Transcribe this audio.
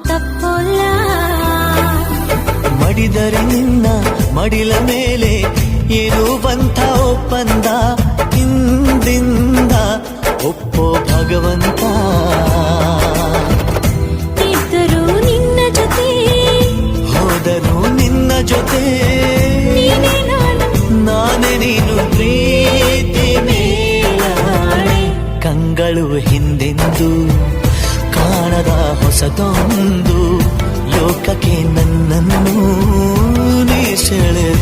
ತಪ್ಪೋಲ್ಲ. ಮಡಿದರೆ ನಿನ್ನ ಮಡಿಲ ಮೇಲೆ ಇರುವಂಥ ಒಪ್ಪಂದ ಹಿಂದಿಂದ ಒಪ್ಪೋ ಭಗವಂತ. ಇದ್ದರೂ ನಿನ್ನ ಜೊತೆ ಹೋದರೂ ನಿನ್ನ ಜೊತೆ ನೀನೇ ನಾನು ನಾನೇ ನೀನು ಪ್ರೀತಿ ಮೇಲಾಣೆ. ಕಂಗಳು ಹಿಂದೆಂದು ಕಾಣದ ಹೊಸದೊಂದು ಲೋಕಕ್ಕೆ ನನ್ನನ್ನು ನೀ ಸೆಳೆದೆ.